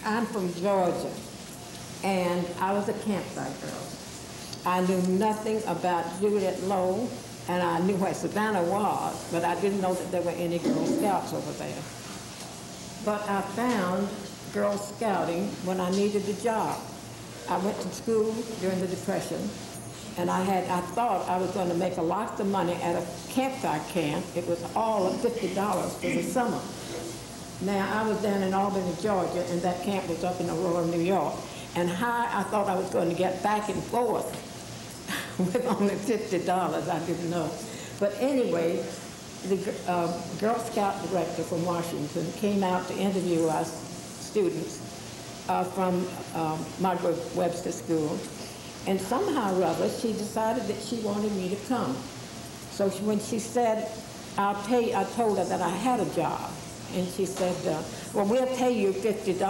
I'm from Georgia, and I was a campsite girl. I knew nothing about Juliet Lowe, and I knew where Savannah was, but I didn't know that there were any Girl Scouts over there. But I found Girl Scouting when I needed a job. I went to school during the Depression, and I thought I was going to make a lot of money at a campfire camp. It was all of $50 for the summer. Now, I was down in Albany, Georgia, and that camp was up in Aurora, New York. And how I thought I was going to get back and forth with only $50, I didn't know. But anyway, the Girl Scout director from Washington came out to interview us students from Margaret Webster School. And somehow or other, she decided that she wanted me to come. So when she said, I'll pay, I told her that I had a job. And she said, well, we'll pay you $50.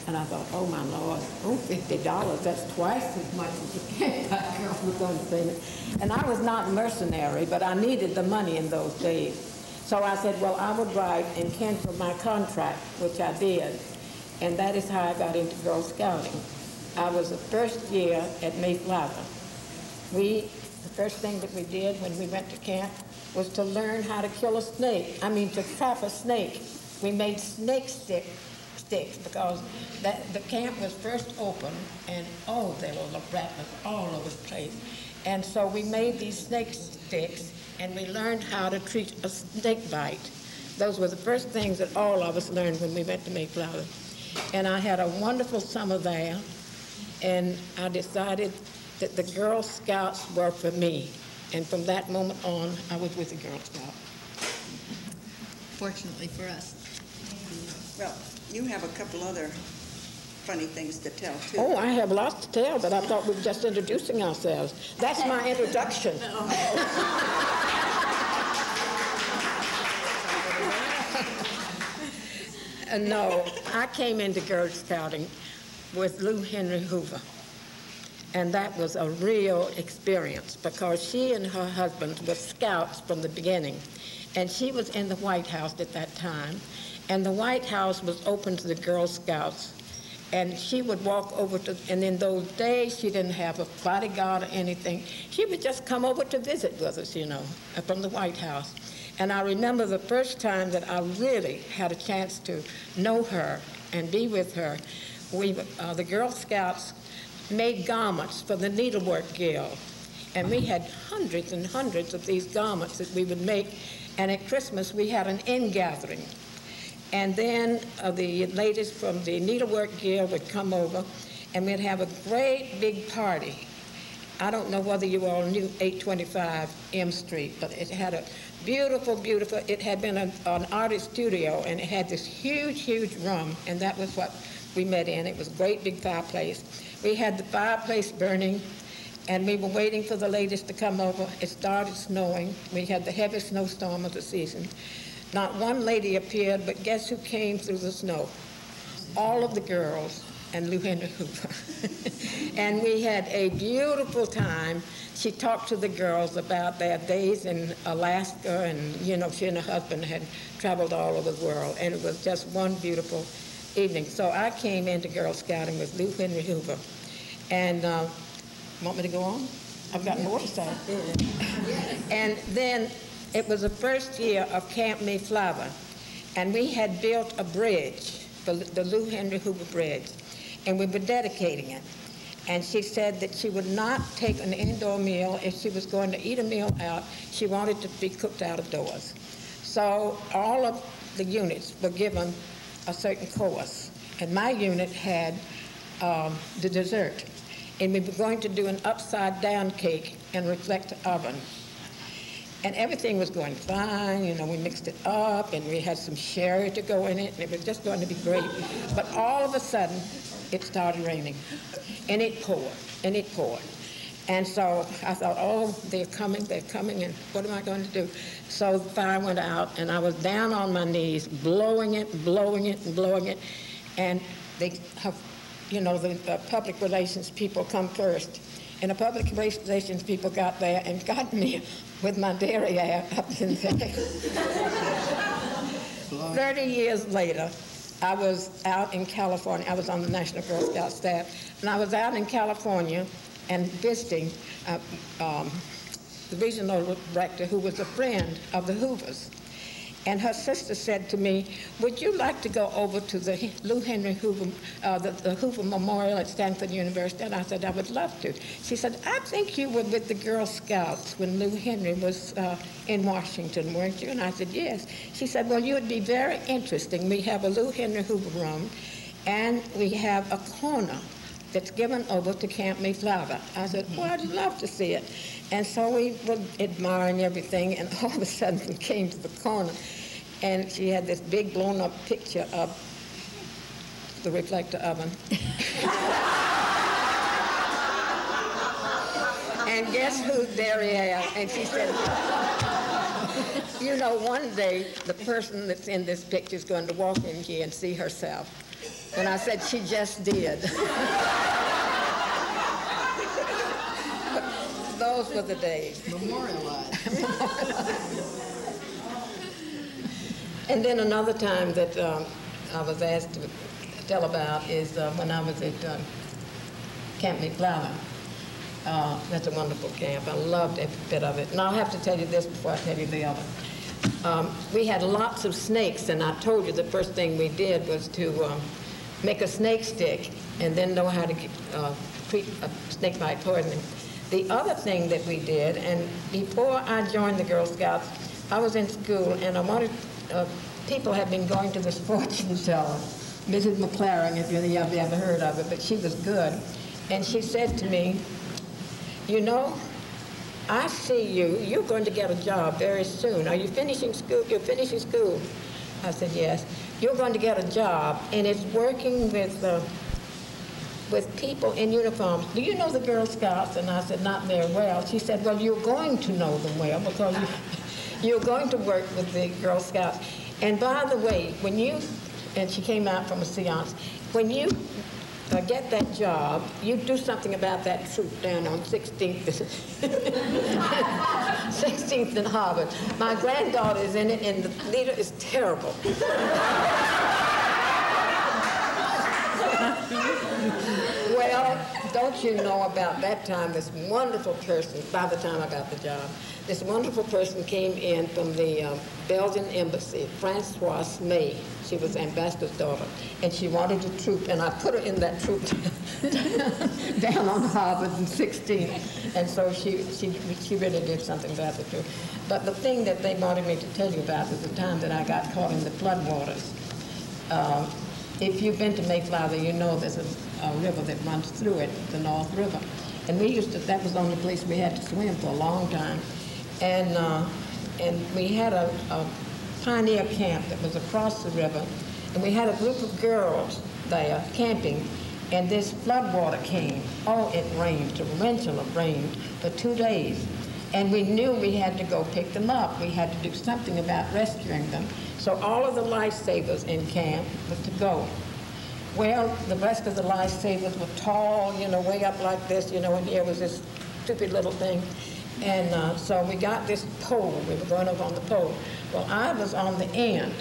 And I thought, oh my Lord, oh, $50, that's twice as much as the campfire girl was going to pay me. And I was not mercenary, but I needed the money in those days. So I said, well, I would write and cancel my contract, which I did. And that is how I got into Girl Scouting. I was the first year at May Flather. The first thing that we did when we went to camp was to learn how to kill a snake. I mean, to trap a snake. We made snake sticks because the camp was first open, and oh, there were rattles all over the place. And so we made these snake sticks, and we learned how to treat a snake bite. Those were the first things that all of us learned when we went to May Flather. And I had a wonderful summer there, and I decided that the Girl Scouts were for me. And from that moment on, I was with the Girl Scouts. Fortunately for us. Well, you have a couple other funny things to tell, too. Oh, I have lots to tell, but I thought we were just introducing ourselves. That's my introduction. No, I came into Girl Scouting with Lou Henry Hoover. And that was a real experience because she and her husband were scouts from the beginning. And she was in the White House at that time. And the White House was open to the Girl Scouts. And she would walk over to, and in those days, she didn't have a bodyguard or anything. She would just come over to visit with us, you know, from the White House. And I remember the first time that I really had a chance to know her and be with her. The Girl Scouts made garments for the Needlework Guild. And we had hundreds and hundreds of these garments that we would make. And at Christmas, we had an in-gathering. And then the ladies from the Needlework Guild would come over, and we'd have a great big party. I don't know whether you all knew 825 M Street, but it had a beautiful, beautiful, it had been an artist studio, and it had this huge, huge room, and that was what we met in. It was a great big fireplace. We had the fireplace burning, and we were waiting for the ladies to come over. It started snowing. We had the heaviest snowstorm of the season. Not one lady appeared, but guess who came through the snow? All of the girls and Lou Henry Hoover. And we had a beautiful time. She talked to the girls about their days in Alaska, and, you know, she and her husband had traveled all over the world, and it was just one beautiful evening. So I came into Girl Scouting with Lou Henry Hoover. And want me to go on? I've got more to say. And then it was the first year of Camp May Flather, and we had built a bridge, the Lou Henry Hoover Bridge, and we were dedicating it. And she said that she would not take an indoor meal. If she was going to eat a meal out, she wanted to be cooked out of doors. So all of the units were given a certain course, and my unit had the dessert. And we were going to do an upside-down cake and reflect the oven. And everything was going fine, you know, we mixed it up, and we had some sherry to go in it, and it was just going to be great. But all of a sudden, it started raining, and it poured, and it poured. And so I thought, oh, they're coming, and what am I going to do? So the fire went out, and I was down on my knees, blowing it, and blowing it, and blowing it, and they have, you know, the public relations people come first. And the public relations people got there and got me with my derriere up in there. 30 years later, I was out in California. I was on the National Girl Scout staff, and I was out in California and visiting the regional director, who was a friend of the Hoovers. And her sister said to me, would you like to go over to the Lou Henry Hoover, the Hoover Memorial at Stanford University? And I said, I would love to. She said, I think you were with the Girl Scouts when Lou Henry was in Washington, weren't you? And I said, yes. She said, well, you would be very interesting. We have a Lou Henry Hoover room, and we have a corner that's given over to Camp May Flather. I said, well, I'd love to see it. And so we were admiring everything, and all of a sudden we came to the corner, and she had this big blown-up picture of the reflector oven. And guess who's there? And she said, you know, one day the person that's in this picture is going to walk in here and see herself. And I said, she just did. Those were the days. Memorialized. And then another time that I was asked to tell about is when I was at Camp May Flather. That's a wonderful camp. I loved every bit of it. And I'll have to tell you this before I tell you the other. We had lots of snakes, and I told you the first thing we did was to make a snake stick and then know how to treat a snake bite poisoning. The other thing that we did, and before I joined the Girl Scouts, I was in school, and I wanted, people had been going to this fortune teller, Mrs. McLaren, if any of you ever heard of it, but she was good. And she said to me, you know, I see you're going to get a job very soon. Are you finishing school? You're finishing school. I said, yes. You're going to get a job, and it's working with people in uniforms. Do you know the Girl Scouts? And I said, not very well. She said, well, you're going to know them well because you're going to work with the Girl Scouts. And by the way, when you, and she came out from a seance, when you get that job, you do something about that troop down on 16th, 16th and Harvard. My granddaughter is in it, and the leader is terrible. Well, don't you know about that time, this wonderful person, by the time I got the job, this wonderful person came in from the Belgian embassy, Francoise May. She was ambassador's daughter, and she wanted a troop, and I put her in that troop down on Harvard in 16. And so she really did something about the troop. But the thing that they wanted me to tell you about is the time that I got caught in the floodwaters. If you've been to May Flather, you know there's a river that runs through it, the North River. And we used to, that was the only place we had to swim for a long time. And we had a pioneer camp that was across the river, and we had a group of girls there camping, and this floodwater came. Oh, it rained, torrential rain for 2 days. And we knew we had to go pick them up. We had to do something about rescuing them. So all of the lifesavers in camp were to go. Well, the rest of the lifesavers were tall, you know, way up like this, you know, and here was this stupid little thing. And so we got this pole. We were going up on the pole. Well, I was on the end,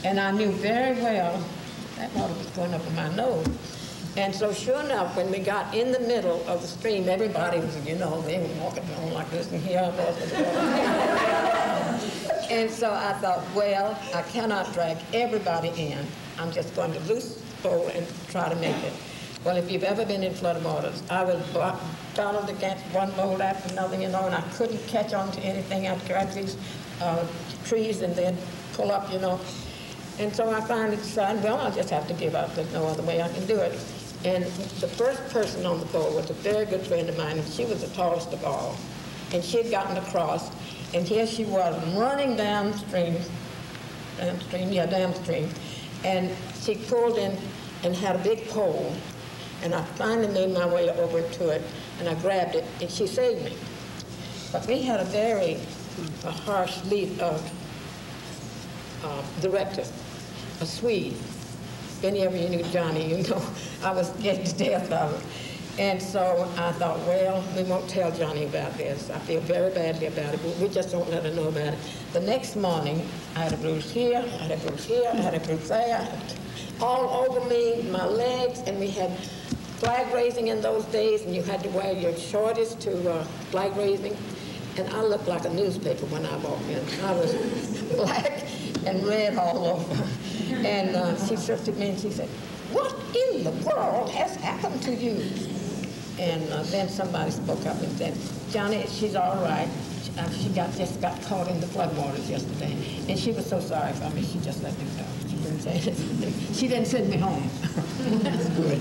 and I knew very well that water was going up in my nose. And so sure enough, when we got in the middle of the stream, everybody was, you know, they were walking along like this, and here I was with the water. And so I thought, well, I cannot drag everybody in. I'm just going to loose the pole and try to make it. Well, if you've ever been in floodwaters, I was battled against one boat after another, you know, and I couldn't catch on to anything. I'd grab these trees and then pull up, you know. And so I finally decided, well, I'll just have to give up. There's no other way I can do it. And the first person on the boat was a very good friend of mine, and she was the tallest of all. And she had gotten across, and here she was running downstream, and she pulled in and had a big pole, and I finally made my way over to it, and I grabbed it, and she saved me. But we had a very harsh director, a Swede. If any of you knew Johnny, you know I was scared to death of him. And so I thought, well, we won't tell Johnny about this. I feel very badly about it, but we just don't let her know about it. The next morning, I had a bruise here, I had a bruise here, I had a bruise there, all over me, my legs, and we had flag raising in those days, and you had to wear your shortest to flag raising. And I looked like a newspaper when I walked in. I was black and red all over. And she looked at me and she said, "What in the world has happened to you?" And then somebody spoke up and said, "Johnny, she's all right. She just got caught in the floodwaters yesterday." And she was so sorry for me, she just let me go. She didn't say anything. She didn't send me home. That's good.